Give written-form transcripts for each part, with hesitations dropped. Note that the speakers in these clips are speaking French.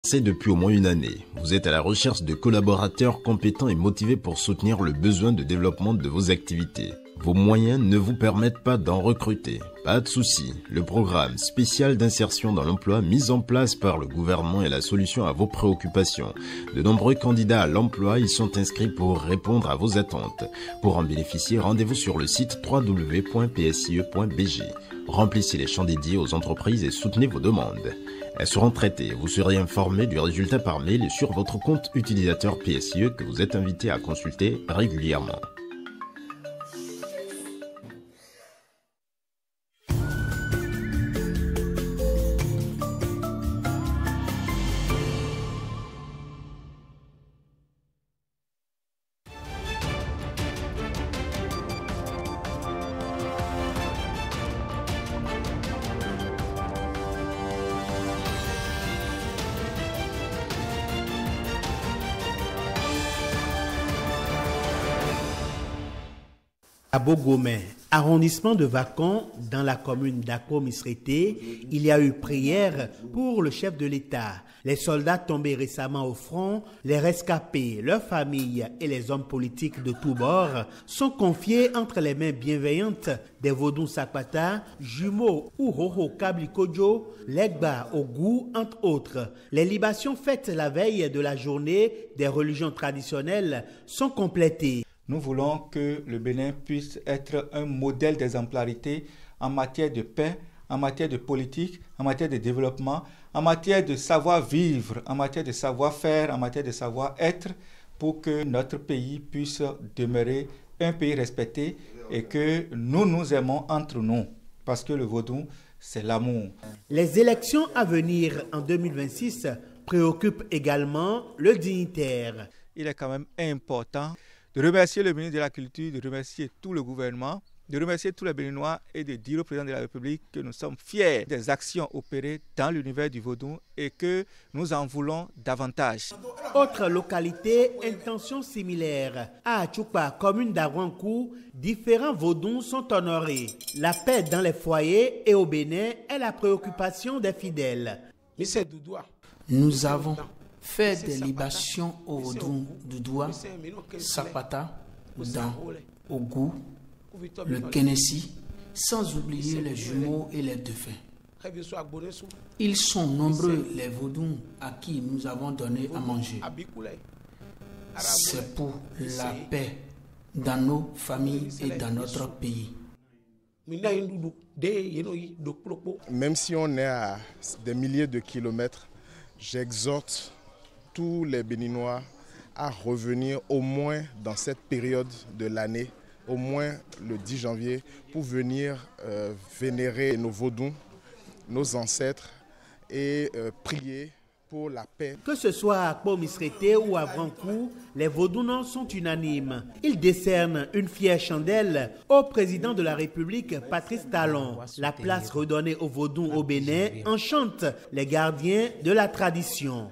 C'est depuis au moins une année. Vous êtes à la recherche de collaborateurs compétents et motivés pour soutenir le besoin de développement de vos activités. Vos moyens ne vous permettent pas d'en recruter. Pas de souci. Le programme spécial d'insertion dans l'emploi mis en place par le gouvernement est la solution à vos préoccupations. De nombreux candidats à l'emploi y sont inscrits pour répondre à vos attentes. Pour en bénéficier, rendez-vous sur le site www.psie.bg. Remplissez les champs dédiés aux entreprises et soutenez vos demandes. Elles seront traitées. Vous serez informé du résultat par mail sur votre compte utilisateur PSIE que vous êtes invité à consulter régulièrement. À Bogomé, arrondissement de Vacan, dans la commune d'Ako-Misrété, il y a eu prière pour le chef de l'État. Les soldats tombés récemment au front, les rescapés, leurs familles et les hommes politiques de tous bords sont confiés entre les mains bienveillantes des Vodou Sakpata, jumeaux Uhoho Kablikojo, Legba Ogou, entre autres. Les libations faites la veille de la journée des religions traditionnelles sont complétées. Nous voulons que le Bénin puisse être un modèle d'exemplarité en matière de paix, en matière de politique, en matière de développement, en matière de savoir-vivre, en matière de savoir-faire, en matière de savoir-être, pour que notre pays puisse demeurer un pays respecté et que nous nous aimons entre nous. Parce que le vaudou, c'est l'amour. Les élections à venir en 2026 préoccupent également le dignitaire. Il est quand même important de remercier le ministre de la Culture, de remercier tout le gouvernement, de remercier tous les Béninois et de dire au président de la République que nous sommes fiers des actions opérées dans l'univers du vaudou et que nous en voulons davantage. Autre localité, intention similaire. À Achoupa, commune d'Awankou, différents vaudous sont honorés. La paix dans les foyers et au Bénin est la préoccupation des fidèles. Nous avons fait des libations au vaudou Doudoua, Sapata, Dan, Ogou, le Kenessi, sans oublier les jumeaux et les défunts. Ils sont nombreux les vaudous à qui nous avons donné à manger. C'est pour la paix dans nos familles et dans notre pays. Même si on est à des milliers de kilomètres, j'exhorte tous les Béninois à revenir au moins dans cette période de l'année, au moins le 10 janvier, pour venir vénérer nos vaudous, nos ancêtres et prier pour la paix. Que ce soit à Ako-Misrété ou à Vankou, les vaudous sont unanimes. Ils décernent une fière chandelle au président de la République, Patrice Talon. La place redonnée aux vaudous au Bénin enchante les gardiens de la tradition.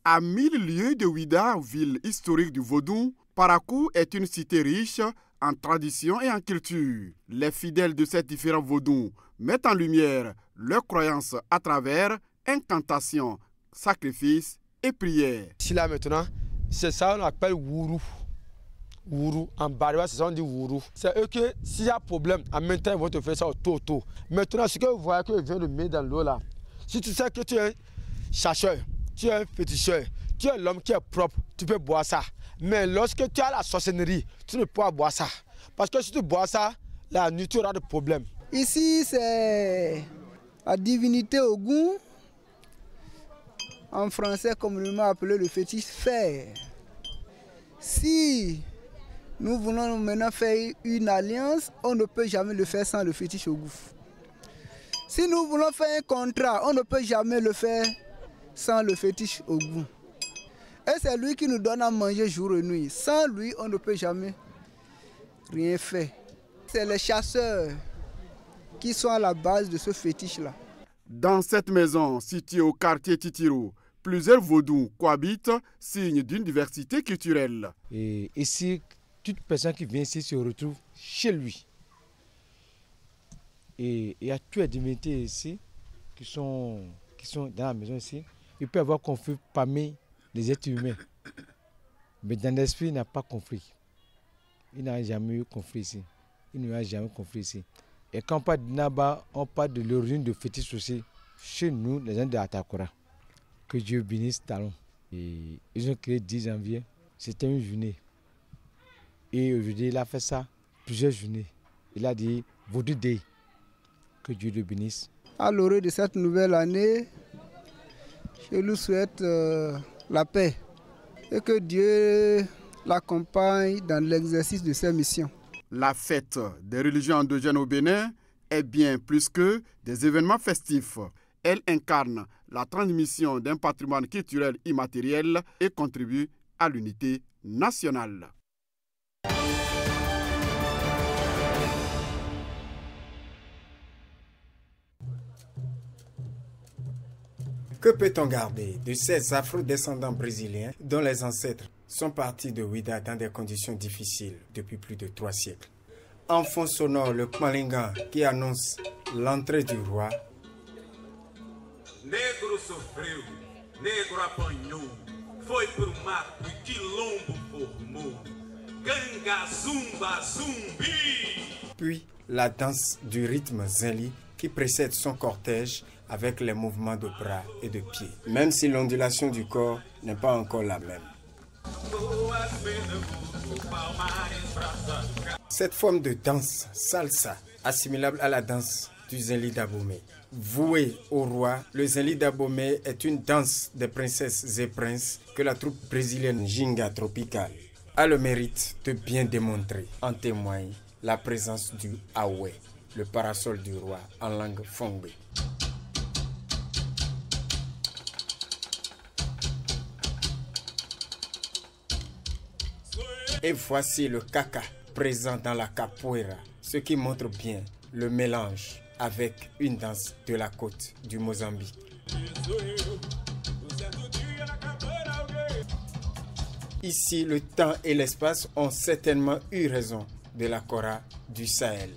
À 1000 lieues de Ouida, ville historique du Vaudou, Parakou est une cité riche en tradition et en culture. Les fidèles de ces différents vaudous mettent en lumière leurs croyances à travers incantations, sacrifices et prières. Ici là maintenant, c'est ça qu'on appelle Wourou. Wourou, en Bariwa, c'est ça on dit Wourou. C'est eux que s'il y a problème, en même temps ils vont te faire ça au toto. Maintenant, ce que vous voyez que je viens de mettre dans l'eau là, si tu sais que tu es un chercheur, tu es un féticheur, tu es l'homme qui est propre, tu peux boire ça. Mais lorsque tu as la sorcellerie, tu ne peux pas boire ça. Parce que si tu bois ça, la nuit, tu auras des problèmes. Ici, c'est la divinité Ogou, en français communément appelé le fétiche fer. Si nous voulons maintenant faire une alliance, on ne peut jamais le faire sans le fétiche Ogou. Si nous voulons faire un contrat, on ne peut jamais le faire sans le fétiche Ogou. Et c'est lui qui nous donne à manger jour et nuit. Sans lui, on ne peut jamais rien faire. C'est les chasseurs qui sont à la base de ce fétiche-là. Dans cette maison située au quartier Titiro, plusieurs vaudous cohabitent, signe d'une diversité culturelle. Et ici, toute personne qui vient ici se retrouve chez lui. Et il y a tous les divinités ici qui sont dans la maison ici. Il peut y avoir conflit parmi les êtres humains. Mais dans l'esprit, il n'y a pas conflit. Il n'y a jamais eu conflit ici. Il n'y a jamais eu conflit ici. Et quand on parle de Naba, on parle de l'origine de fétiche aussi. Chez nous, les gens de Atakora. Que Dieu bénisse Talon. Et ils ont créé 10 janvier. C'était une journée. Et aujourd'hui, il a fait ça plusieurs journées. Il a dit Vaudou Day. Que Dieu le bénisse. À l'orée de cette nouvelle année, je lui souhaite la paix et que Dieu l'accompagne dans l'exercice de ses missions. La fête des religions endogènes au Bénin est bien plus que des événements festifs. Elle incarne la transmission d'un patrimoine culturel immatériel et contribue à l'unité nationale. Que peut-on garder de ces afro-descendants brésiliens dont les ancêtres sont partis de Ouida dans des conditions difficiles depuis plus de 3 siècles? En fond sonore, le Kmalinga qui annonce l'entrée du roi. Negro sofreu, negro apanhou, foi pro mato e quilombo formou. Ganga, zumba, zumbi. Puis la danse du rythme Zinli qui précède son cortège avec les mouvements de bras et de pieds, même si l'ondulation du corps n'est pas encore la même. Cette forme de danse, salsa, assimilable à la danse du Zinli d'Abomey. Voué au roi, le Zinli d'Abomey est une danse des princesses et princes que la troupe brésilienne Ginga Tropical a le mérite de bien démontrer. En témoigne la présence du Awe, le parasol du roi en langue fongbe. Et voici le kaka présent dans la capoeira, ce qui montre bien le mélange avec une danse de la côte du Mozambique. Ici, le temps et l'espace ont certainement eu raison de la Kora du Sahel.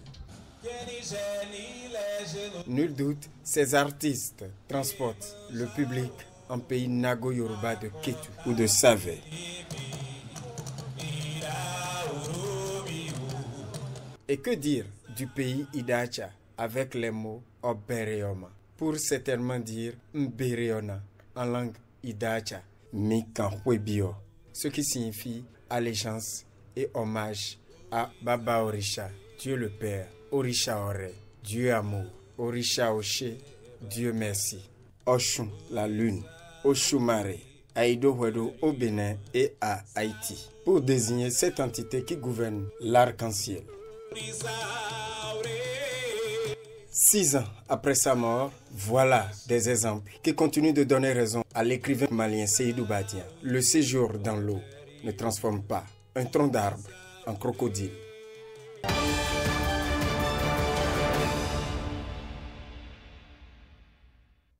Nul doute, ces artistes transportent le public en pays Nago-Yoruba de Ketu ou de Save. Et que dire du pays Idacha avec les mots Obereoma pour certainement dire Mbereona en langue Idacha, Mikanhwebio, ce qui signifie allégeance et hommage à Baba Orisha, Dieu le Père, Orisha Ore, Dieu amour, Orisha Oshe, Dieu merci, Oshun, la lune, Oshumare, Aïdo Hwedo au Bénin et à Haïti, pour désigner cette entité qui gouverne l'arc-en-ciel. 6 ans après sa mort, voilà des exemples qui continuent de donner raison à l'écrivain malien Seydou Badian. Le séjour dans l'eau ne transforme pas un tronc d'arbre en crocodile.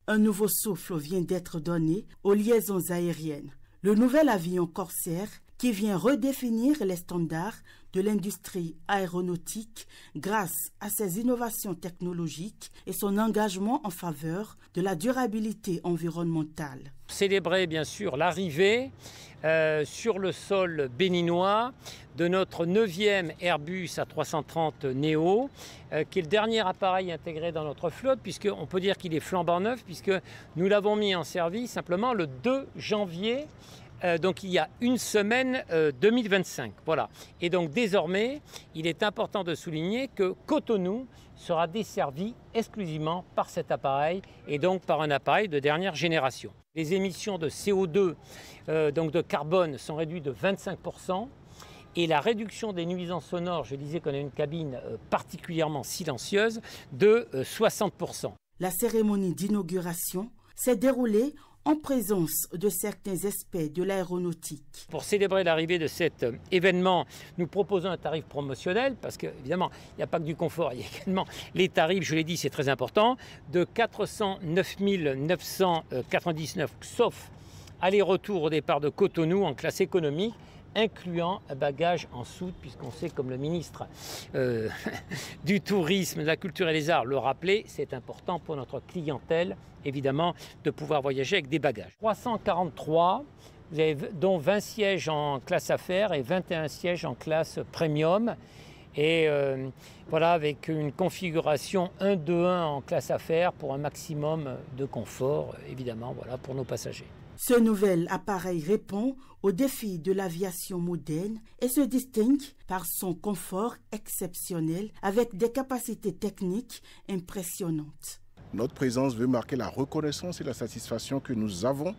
Un nouveau souffle vient d'être donné aux liaisons aériennes. Le nouvel avion Corsair qui vient redéfinir les standards de l'industrie aéronautique grâce à ses innovations technologiques et son engagement en faveur de la durabilité environnementale. Célébrer bien sûr l'arrivée sur le sol béninois de notre 9e Airbus A330 Neo, qui est le dernier appareil intégré dans notre flotte, puisqu'on peut dire qu'il est flambant neuf, puisque nous l'avons mis en service simplement le 2 janvier. Donc il y a une semaine 2025. Voilà. Et donc désormais, il est important de souligner que Cotonou sera desservi exclusivement par cet appareil et donc par un appareil de dernière génération. Les émissions de CO2, donc de carbone, sont réduites de 25%. Et la réduction des nuisances sonores, je disais qu'on a une cabine particulièrement silencieuse, de 60%. La cérémonie d'inauguration s'est déroulée en présence de certains aspects de l'aéronautique. Pour célébrer l'arrivée de cet événement, nous proposons un tarif promotionnel, parce qu'évidemment, il n'y a pas que du confort, il y a également les tarifs, je l'ai dit, c'est très important, de 409 999, sauf aller-retour au départ de Cotonou en classe économique, incluant un bagage en soude, puisqu'on sait, comme le ministre du Tourisme, de la Culture et des Arts le rappelait, c'est important pour notre clientèle, évidemment, de pouvoir voyager avec des bagages. 343, vous avez dont 20 sièges en classe affaires et 21 sièges en classe premium. Et voilà, avec une configuration 1-2-1 en classe affaires pour un maximum de confort, évidemment, voilà, pour nos passagers. Ce nouvel appareil répond aux défis de l'aviation moderne et se distingue par son confort exceptionnel avec des capacités techniques impressionnantes. Notre présence veut marquer la reconnaissance et la satisfaction que nous avons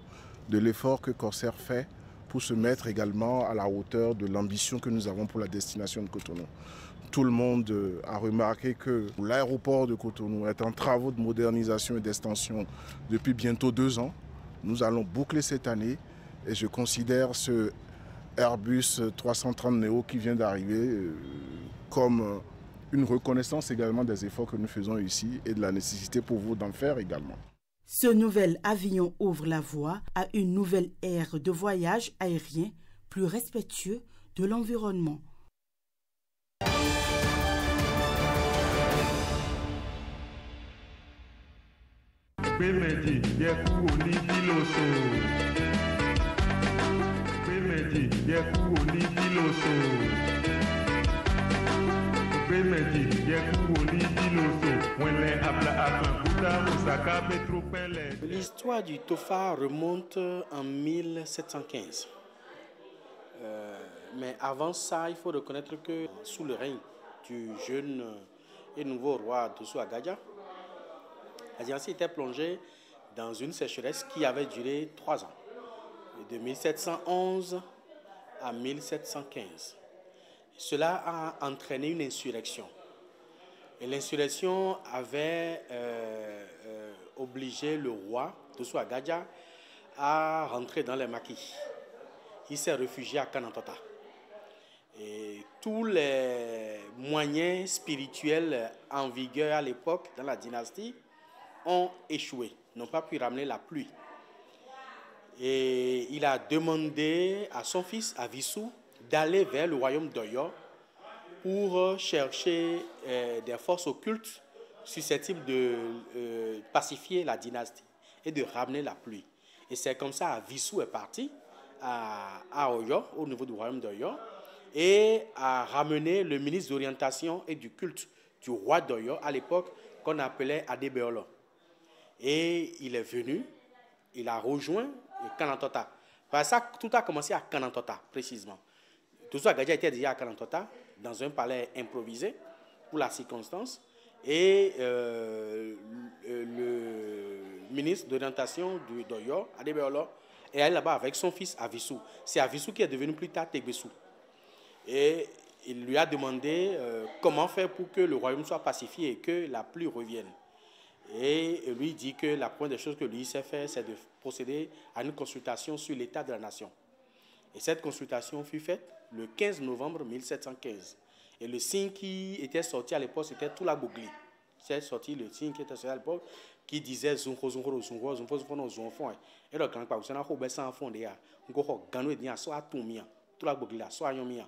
de l'effort que Corsair fait pour se mettre également à la hauteur de l'ambition que nous avons pour la destination de Cotonou. Tout le monde a remarqué que l'aéroport de Cotonou est en travaux de modernisation et d'extension depuis bientôt 2 ans. Nous allons boucler cette année et je considère ce Airbus 330 Neo qui vient d'arriver comme une reconnaissance également des efforts que nous faisons ici et de la nécessité pour vous d'en faire également. Ce nouvel avion ouvre la voie à une nouvelle ère de voyage aérien plus respectueux de l'environnement. L'histoire du TOFA remonte en 1715. Mais avant ça, il faut reconnaître que sous le règne du jeune et nouveau roi Dosso Agadia, la dynastie était plongée dans une sécheresse qui avait duré 3 ans, de 1711 à 1715. Cela a entraîné une insurrection. Et l'insurrection avait obligé le roi Dosso Agadia à rentrer dans les maquis. Il s'est réfugié à Kanantota. Et tous les moyens spirituels en vigueur à l'époque dans la dynastie ont échoué, n'ont pas pu ramener la pluie. Et il a demandé à son fils, à Vissou, d'aller vers le royaume d'Oyo pour chercher des forces occultes susceptibles de pacifier la dynastie et de ramener la pluie. Et c'est comme ça que Vissou est parti à Oyo, au niveau du royaume d'Oyo, et a ramené le ministre d'orientation et du culte du roi d'Oyo à l'époque qu'on appelait Adebeolo. Et il est venu, il a rejoint Kanantota. Parce que ça, tout a commencé à Kanantota, précisément. Dosso Agadia était déjà à Kanantota, dans un palais improvisé, pour la circonstance. Et le ministre d'orientation d'Oyo, Adebeolo, est allé là-bas avec son fils Avissou. C'est Avissou qui est devenu plus tard Tegbessou. Et il lui a demandé comment faire pour que le royaume soit pacifié et que la pluie revienne. Et lui dit que la première des choses que lui sait faire, c'est de procéder à une consultation sur l'état de la nation. Et cette consultation fut faite le 15 novembre 1715. Et le signe qui était sorti à l'époque, c'était tout la Bougli. C'est sorti le signe qui était sorti à l'époque, qui disait Zunko, Zunko, Zunko, Zunko, Zunko, Zunko. Et le grand papa, c'est un peu sans fond de ya. Zunko, Gano et Dia, soit tout mien. Tout la Bougli, soit yon mien.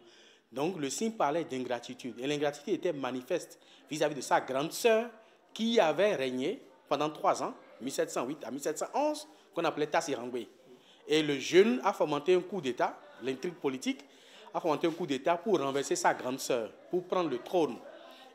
Donc le signe parlait d'ingratitude. Et l'ingratitude était manifeste vis-à-vis de sa grande sœur qui avait régné pendant 3 ans, 1708 à 1711, qu'on appelait Tassirangwe. Et le jeune a fomenté un coup d'État, l'intrigue politique, a fomenté un coup d'État pour renverser sa grande sœur, pour prendre le trône.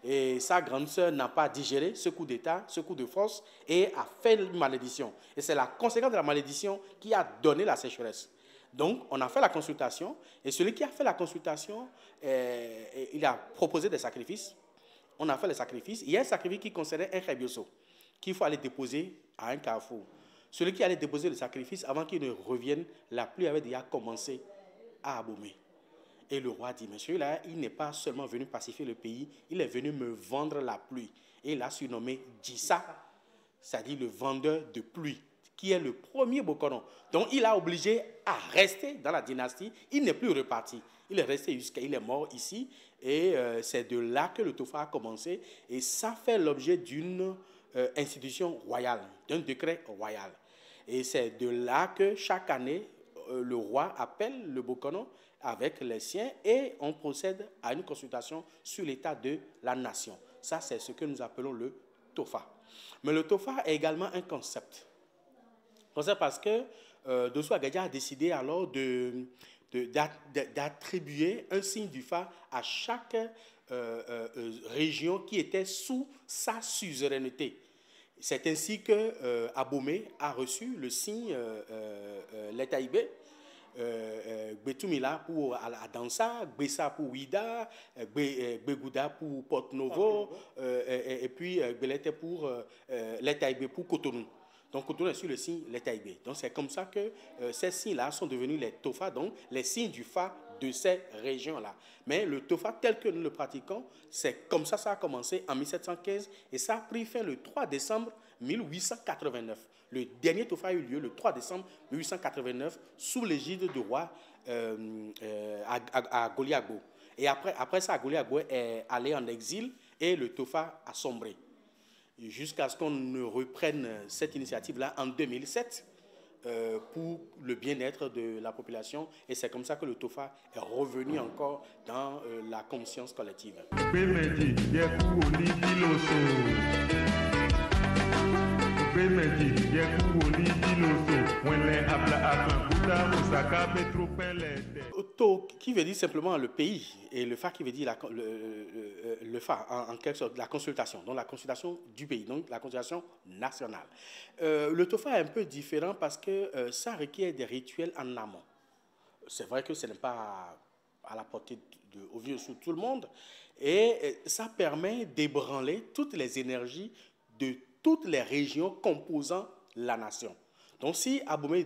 Et sa grande sœur n'a pas digéré ce coup d'État, ce coup de force, et a fait une malédiction. Et c'est la conséquence de la malédiction qui a donné la sécheresse. Donc, on a fait la consultation, et celui qui a fait la consultation, il a proposé des sacrifices. On a fait les sacrifices. Il y a un sacrifice qui concernait un Khebioso, qu'il faut aller déposer à un carrefour. Celui qui allait déposer le sacrifice, avant qu'il ne revienne, la pluie avait déjà commencé à abîmer. Et le roi dit, monsieur, là, il n'est pas seulement venu pacifier le pays, il est venu me vendre la pluie. Et il l'a surnommé Djissa, c'est-à-dire le vendeur de pluie, qui est le premier Bokonon. Donc, il a obligé à rester dans la dynastie. Il n'est plus reparti. Il est resté il est mort ici. Et c'est de là que le TOFA a commencé. Et ça fait l'objet d'une institution royale, d'un décret royal. Et c'est de là que chaque année, le roi appelle le Bokonon avec les siens et on procède à une consultation sur l'état de la nation. Ça, c'est ce que nous appelons le TOFA. Mais le TOFA est également un concept. Parce que Dossou Agadia a décidé alors d'attribuer un signe du Fa à chaque région qui était sous sa suzeraineté. C'est ainsi que Abomey a reçu le signe Letaïbé, Gbetumila pour Adansa, Gbessa pour Ouida, Gbegouda pour Porto-Novo, et puis Gbelete pour Letaïbé pour Cotonou. Donc Cotonou est sur le signe Letaïbé. Donc c'est comme ça que ces signes-là sont devenus les TOFA, donc les signes du Fa de ces régions-là. Mais le TOFA tel que nous le pratiquons, c'est comme ça a commencé en 1715 et ça a pris fin le 3 décembre 1889. Le dernier TOFA a eu lieu le 3 décembre 1889 sous l'égide du roi à Goliagbo. Et après ça, Goliagbo est allé en exil et le TOFA a sombré. Jusqu'à ce qu'on ne reprenne cette initiative-là en 2007 pour le bien-être de la population. Et c'est comme ça que le TOFA est revenu encore dans la conscience collective. To, qui veut dire simplement le pays, et le Fa qui veut dire le Fa, en quelque sorte, la consultation, donc la consultation du pays, donc la consultation nationale. Le TOFA est un peu différent parce que ça requiert des rituels en amont. C'est vrai que ce n'est pas à la portée au vieux sous tout le monde, et ça permet d'ébranler toutes les énergies de toutes les régions composant la nation. Donc si Abomey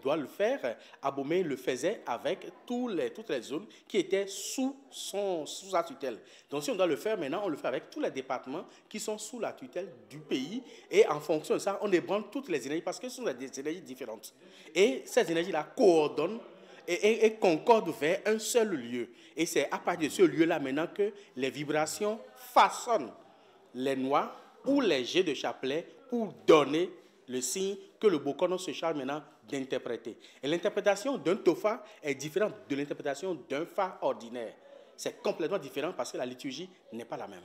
doit le faire, Abomey le faisait avec toutes les zones qui étaient sous sa tutelle. Donc si on doit le faire maintenant, on le fait avec tous les départements qui sont sous la tutelle du pays. Et en fonction de ça, on ébranle toutes les énergies parce que ce sont des énergies différentes. Et ces énergies-là coordonnent et concordent vers un seul lieu. Et c'est à partir de ce lieu-là maintenant que les vibrations façonnent les noix ou les jets de chapelet pour donner le signe que le Bokono se charge maintenant d'interpréter. Et l'interprétation d'un TOFA est différente de l'interprétation d'un Fa ordinaire. C'est complètement différent parce que la liturgie n'est pas la même.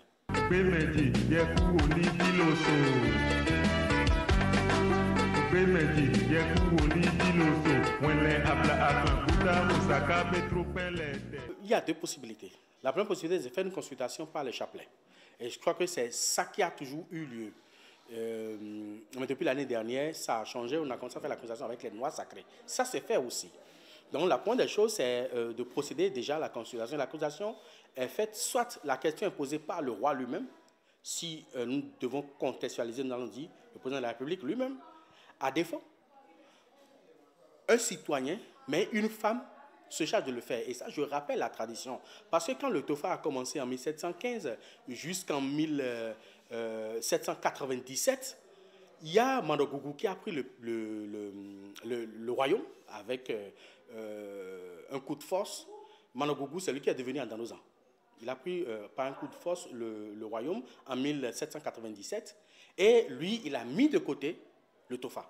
Il y a deux possibilités. La première possibilité, c'est de faire une consultation par le chapelet. Et je crois que c'est ça qui a toujours eu lieu. Mais depuis l'année dernière, ça a changé. On a commencé à faire la consultation avec les noix sacrées. Ça s'est fait aussi. Donc la première des choses, c'est de procéder déjà à la consultation. La consultation est faite, soit la question est posée par le roi lui-même, si nous devons contextualiser, nous allons dire le président de la République lui-même. À défaut, un citoyen, mais une femme, se charge de le faire. Et ça, je rappelle la tradition. Parce que quand le TOFA a commencé en 1715 jusqu'en 1797, il y a Mandogougou qui a pris le royaume avec un coup de force. Mandogougou, c'est lui qui est devenu Andanosa. Il a pris par un coup de force le royaume en 1797 et lui, il a mis de côté le TOFA.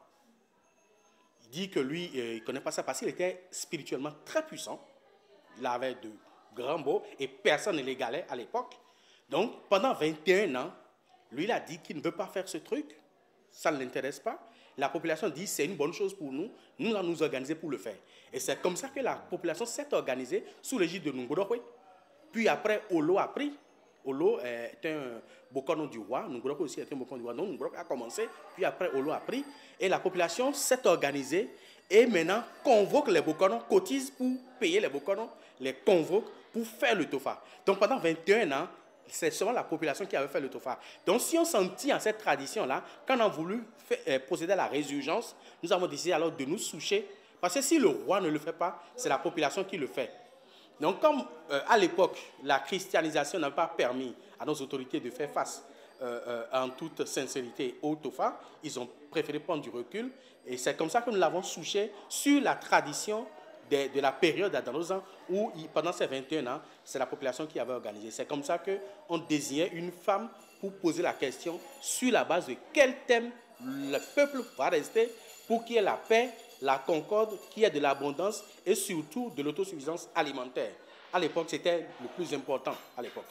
Il dit que lui, il ne connaît pas ça parce qu'il était spirituellement très puissant. Il avait de grands mots et personne ne l'égalait à l'époque. Donc, pendant 21 ans, lui, il a dit qu'il ne veut pas faire ce truc. Ça ne l'intéresse pas. La population dit c'est une bonne chose pour nous. Nous allons nous organiser pour le faire. Et c'est comme ça que la population s'est organisée sous l'égide de Nungorokwe. Puis après, Olo a pris. Olo est un Bokono du roi. Nungorokwe aussi est un Bokono du roi. Donc Nungorokwe a commencé. Puis après, Olo a pris. Et la population s'est organisée. Et maintenant, convoque les Bokonos, cotise pour payer les Bokonos, les convoque pour faire le TOFA. Donc pendant 21 ans, c'est seulement la population qui avait fait le TOFA. Donc si on s'en tient à cette tradition-là, quand on a voulu procéder à la résurgence, nous avons décidé alors de nous soucher. Parce que si le roi ne le fait pas, c'est la population qui le fait. Donc comme à l'époque, la christianisation n'a pas permis à nos autorités de faire face en toute sincérité au TOFA, ils ont préféré prendre du recul. Et c'est comme ça que nous l'avons souché sur la tradition de la période d'Adanosa où, pendant ces 21 ans, c'est la population qui avait organisé. C'est comme ça qu'on désignait une femme pour poser la question sur la base de quel thème le peuple va rester pour qu'il y ait la paix la concorde, qu'il y ait de l'abondance et surtout de l'autosuffisance alimentaire. À l'époque, c'était le plus important à l'époque.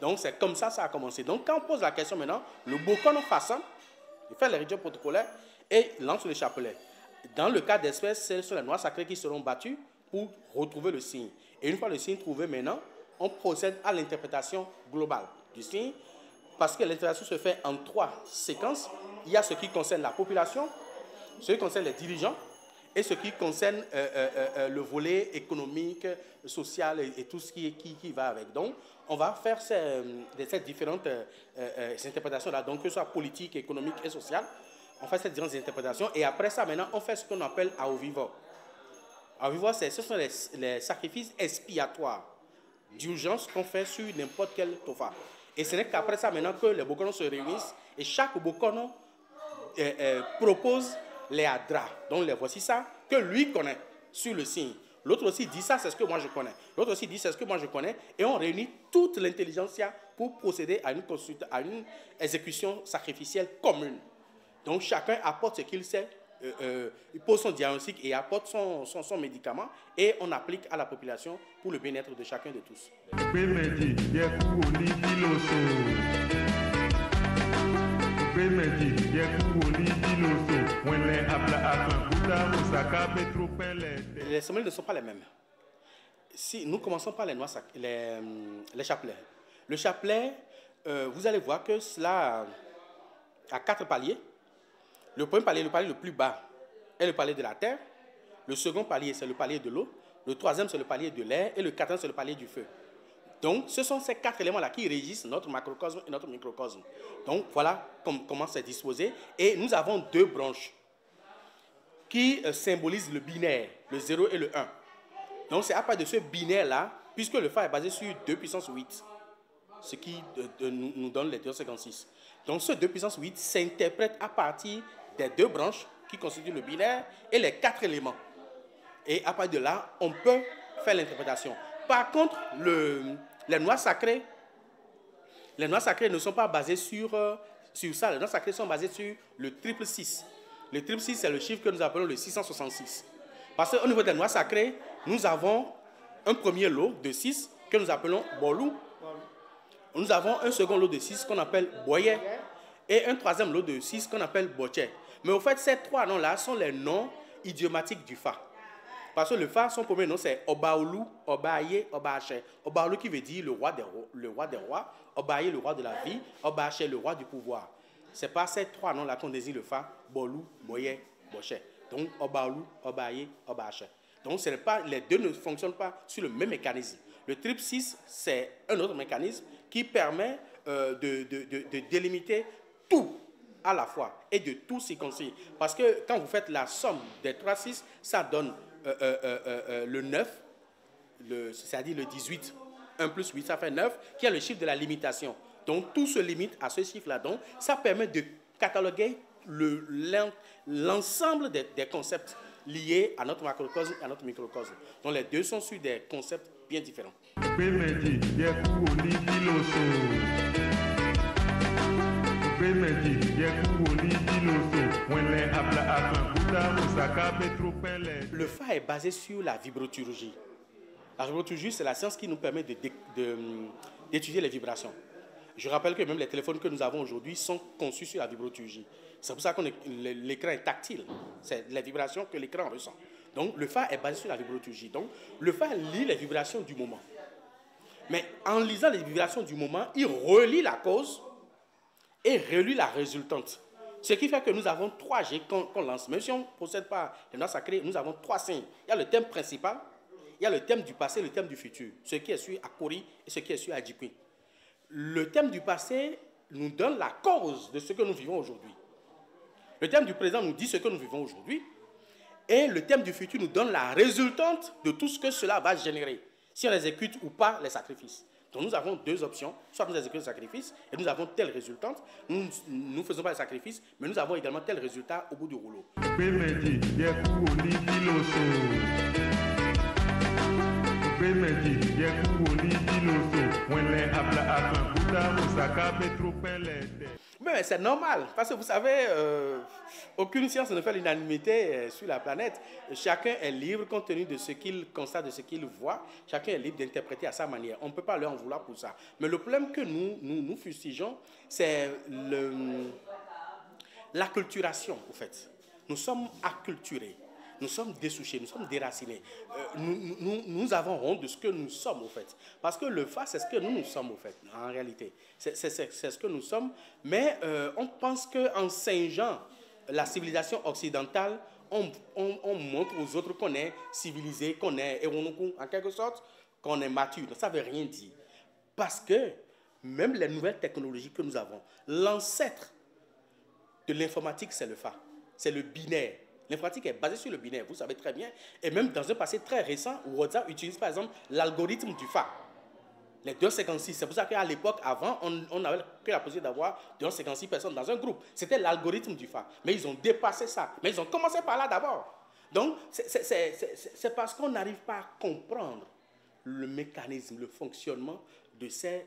Donc, c'est comme ça ça a commencé. Donc, quand on pose la question maintenant, le Bokono façonne, il fait les rituels protocolaires et lance le chapelet. Dans le cas d'espèce, ce sont les noix sacrées qui seront battues pour retrouver le signe. Et une fois le signe trouvé maintenant, on procède à l'interprétation globale du signe, parce que l'interprétation se fait en 3 séquences. Il y a ce qui concerne la population, ce qui concerne les dirigeants, et ce qui concerne le volet économique, social et tout ce qui va avec. Donc, on va faire ces différentes interprétations-là, donc que ce soit politique, économique et sociale. On fait ces différentes interprétations et après ça, maintenant, on fait ce qu'on appelle Aovivo. Aovivo, ce sont les sacrifices expiatoires d'urgence qu'on fait sur n'importe quel tofa. Et ce n'est qu'après ça, maintenant, que les Bokono se réunissent et chaque Bokono propose les adras. Donc, les voici ça que lui connaît sur le signe. L'autre aussi dit ça, c'est ce que moi je connais. L'autre aussi dit c'est ce que moi je connais. Et on réunit toute l'intelligentsia pour procéder à une exécution sacrificielle commune. Donc chacun apporte ce qu'il sait, il pose son diagnostic et apporte son médicament et on applique à la population pour le bien-être de chacun de tous. Les cérémonies ne sont pas les mêmes. Si nous commençons par les noix les chapelets. Le chapelet, vous allez voir que cela a 4 paliers. Le premier palier, le palier le plus bas, est le palier de la terre. Le second palier, c'est le palier de l'eau. Le troisième, c'est le palier de l'air. Et le quatrième, c'est le palier du feu. Donc, ce sont ces 4 éléments-là qui régissent notre macrocosme et notre microcosme. Donc, voilà comment c'est disposé. Et nous avons 2 branches qui symbolisent le binaire, le 0 et le 1. Donc, c'est à partir de ce binaire-là, puisque le Fa est basé sur 2 puissance 8, ce qui nous donne les 256. Donc, ce 2 puissance 8 s'interprète à partir des 2 branches qui constituent le binaire et les 4 éléments. Et à partir de là, on peut faire l'interprétation. Par contre, les noix sacrées ne sont pas basées sur ça. Les noix sacrées sont basées sur le triple 6. Le triple 6, c'est le chiffre que nous appelons le 666. Parce qu'au niveau des noix sacrées, nous avons un premier lot de 6 que nous appelons Bolou. Nous avons un second lot de 6 qu'on appelle Boye et un troisième lot de 6 qu'on appelle Boche. Mais au fait, ces 3 noms-là sont les noms idiomatiques du Fa. Parce que le Fa, son premier nom, c'est Obaoulou, Obaye, Obache. Obaoulou qui veut dire le roi des rois, Obaye, le roi de la vie, Obache, le roi du pouvoir. Ce n'est pas ces 3 noms-là qu'on désigne le Fa, Bolou, Boye, Boche. Donc, Obaoulou, Obaye, Obache. Donc, les 2 ne fonctionnent pas sur le même mécanisme. Le triple 6, c'est un autre mécanisme qui permet de délimiter tout à la fois et de tout circoncire. Parce que quand vous faites la somme des 3-6, ça donne le 9, c'est-à-dire le 18. 1 plus 8, ça fait 9, qui est le chiffre de la limitation. Donc, tout se limite à ce chiffre-là. Donc, ça permet de cataloguer l'ensemble des concepts liés à notre macrocosme et à notre microcosme. Donc, les 2 sont sur des concepts bien différents. Le Fa est basé sur la vibroturgie. La vibroturgie, c'est la science qui nous permet d'étudier les vibrations. Je rappelle que même les téléphones que nous avons aujourd'hui sont conçus sur la vibroturgie. C'est pour ça que l'écran est tactile. C'est les vibrations que l'écran ressent. Donc, le Fa est basé sur la vibroturgie. Donc, le Fa lit les vibrations du moment. Mais en lisant les vibrations du moment, il relie la cause et relie la résultante. Ce qui fait que nous avons 3 G qu'on lance. Même si on ne procède pas les noix sacrées, nous avons 3 signes. Il y a le thème principal, il y a le thème du passé et le thème du futur. Ce qui est sur Akori et ce qui est sur Adjikwi. Le thème du passé nous donne la cause de ce que nous vivons aujourd'hui. Le thème du présent nous dit ce que nous vivons aujourd'hui. Et le thème du futur nous donne la résultante de tout ce que cela va générer, si on exécute ou pas les sacrifices. Donc nous avons 2 options, soit nous exécutons les sacrifices et nous avons telle résultante, nous ne faisons pas les sacrifices, mais nous avons également tel résultat au bout du rouleau. Mais c'est normal, parce que vous savez, aucune science ne fait l'unanimité sur la planète. Chacun est libre, compte tenu de ce qu'il constate, de ce qu'il voit. Chacun est libre d'interpréter à sa manière. On ne peut pas leur en vouloir pour ça. Mais le problème que nous fustigeons, c'est l'acculturation, au fait. Nous sommes acculturés. Nous sommes dessouchés, nous sommes déracinés. Nous avons honte de ce que nous sommes, au fait. Parce que le FA, c'est ce que nous sommes, au fait, en réalité. C'est ce que nous sommes. Mais on pense qu'en singeant la civilisation occidentale, on montre aux autres qu'on est civilisé, qu'on est, en quelque sorte, qu'on est mature. Ça ne veut rien dire. Parce que même les nouvelles technologies que nous avons, l'ancêtre de l'informatique, c'est le FA. C'est le binaire. L'informatique est basée sur le binaire, vous savez très bien. Et même dans un passé très récent, WhatsApp utilise par exemple l'algorithme du FA. Les 256, c'est pour ça qu'à l'époque, avant, on avait que la possibilité d'avoir 256 personnes dans un groupe. C'était l'algorithme du FA. Mais ils ont dépassé ça. Mais ils ont commencé par là d'abord. Donc, c'est parce qu'on n'arrive pas à comprendre le mécanisme, le fonctionnement de ces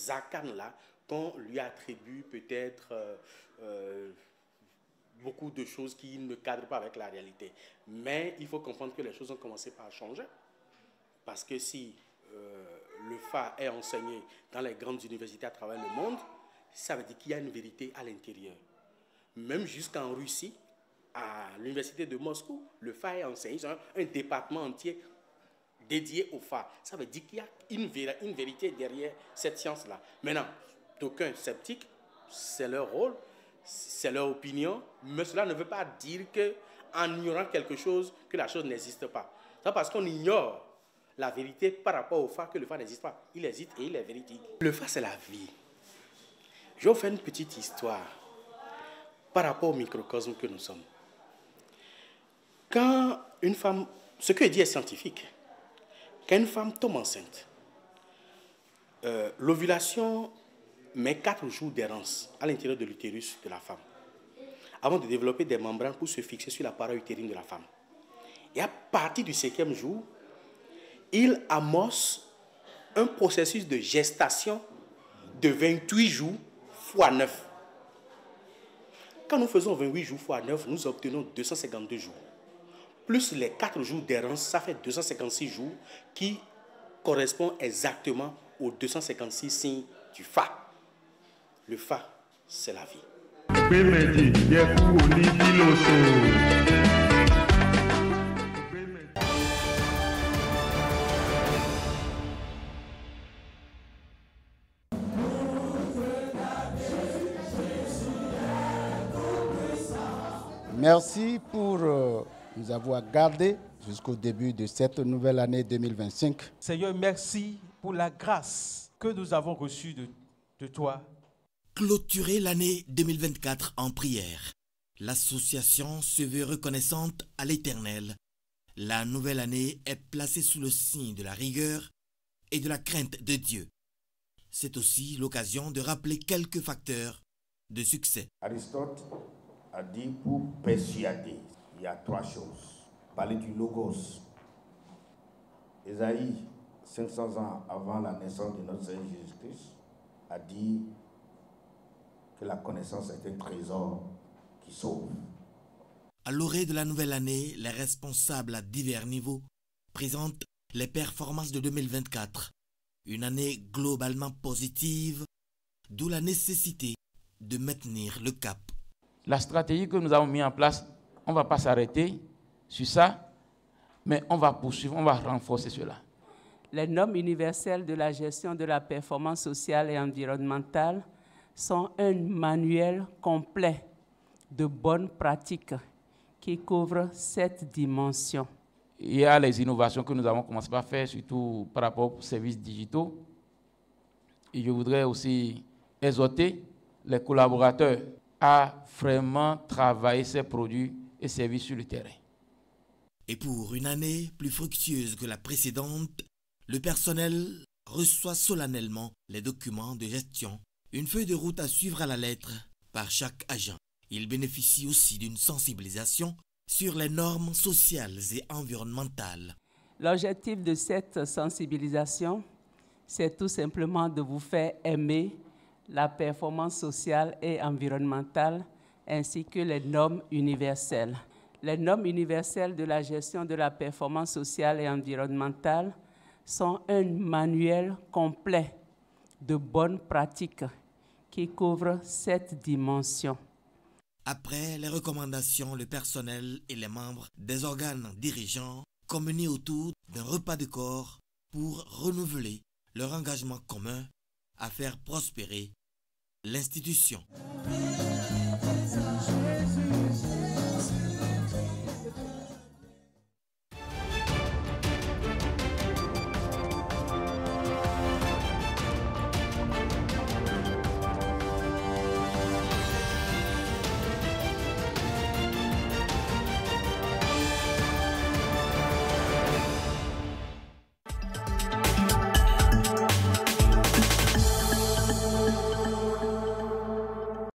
arcanes-là qu'on lui attribue peut-être beaucoup de choses qui ne cadrent pas avec la réalité. Mais il faut comprendre que les choses ont commencé par changer. Parce que si le FA est enseigné dans les grandes universités à travers le monde, ça veut dire qu'il y a une vérité à l'intérieur. Même jusqu'en Russie, à l'université de Moscou, le FA est enseigné. Ils ont un département entier dédié au FA. Ça veut dire qu'il y a une vérité derrière cette science-là. Maintenant, d'aucuns sceptiques, c'est leur rôle, c'est leur opinion, mais cela ne veut pas dire qu'en ignorant quelque chose, que la chose n'existe pas. C'est parce qu'on ignore la vérité par rapport au FA que le FA n'existe pas. Il existe et il est véridique. Le FA, c'est la vie. Je vais vous faire une petite histoire par rapport au microcosme que nous sommes. Quand une femme, ce que dit est scientifique, quand une femme tombe enceinte, l'ovulation met 4 jours d'errance à l'intérieur de l'utérus de la femme, avant de développer des membranes pour se fixer sur la paroi utérine de la femme. Et à partir du 5e jour, il amorce un processus de gestation de 28 jours x 9. Quand nous faisons 28 jours x 9, nous obtenons 252 jours. Plus les 4 jours d'errance, ça fait 256 jours qui correspond exactement aux 256 signes du FA. Le FA, c'est la vie. Merci pour nous avoir gardés jusqu'au début de cette nouvelle année 2025. Seigneur, merci pour la grâce que nous avons reçue de toi. Clôturer l'année 2024 en prière. L'association se veut reconnaissante à l'Éternel. La nouvelle année est placée sous le signe de la rigueur et de la crainte de Dieu. C'est aussi l'occasion de rappeler quelques facteurs de succès. Aristote a dit pour persuader, il y a 3 choses. Parler du logos. Ésaïe, 500 ans avant la naissance de notre Seigneur Jésus-Christ, a dit que la connaissance est un trésor qui sauve. À l'orée de la nouvelle année, les responsables à divers niveaux présentent les performances de 2024. Une année globalement positive, d'où la nécessité de maintenir le cap. La stratégie que nous avons mise en place, on ne va pas s'arrêter sur ça, mais on va poursuivre, on va renforcer cela. Les normes universelles de la gestion de la performance sociale et environnementale sont un manuel complet de bonnes pratiques qui couvre 7 dimensions. Il y a les innovations que nous avons commencé à faire, surtout par rapport aux services digitaux. Et je voudrais aussi exhorter les collaborateurs à vraiment travailler ces produits et services sur le terrain. Et pour une année plus fructueuse que la précédente, le personnel reçoit solennellement les documents de gestion, une feuille de route à suivre à la lettre par chaque agent. Il bénéficie aussi d'une sensibilisation sur les normes sociales et environnementales. L'objectif de cette sensibilisation, c'est tout simplement de vous faire aimer la performance sociale et environnementale ainsi que les normes universelles. Les normes universelles de la gestion de la performance sociale et environnementale sont un manuel complet de bonnes pratiques qui couvre 7 dimensions. Après les recommandations, le personnel et les membres des organes dirigeants communient autour d'un repas de corps pour renouveler leur engagement commun à faire prospérer l'institution.